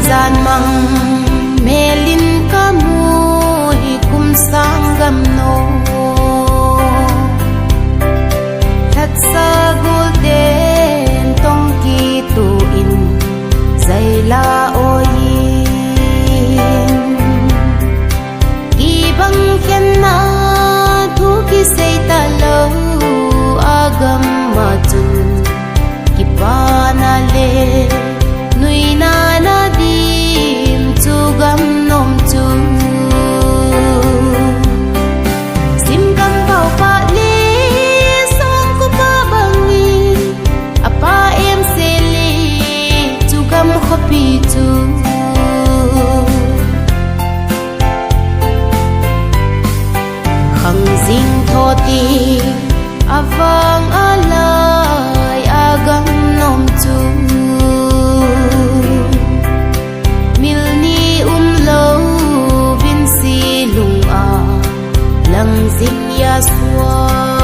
gian mang melin kamui kum sanggam no that sa golden tong ki tu in zaila oyin ibang khen na thu ki sei ta lo agam ma chun ki pa na le nui na na dim chu gam nom chu sim gam pau pa le song ko pa bangi apa em se le chu gam khopi chu khang jing tho ti avang alai agam nom chu lang zing ya swa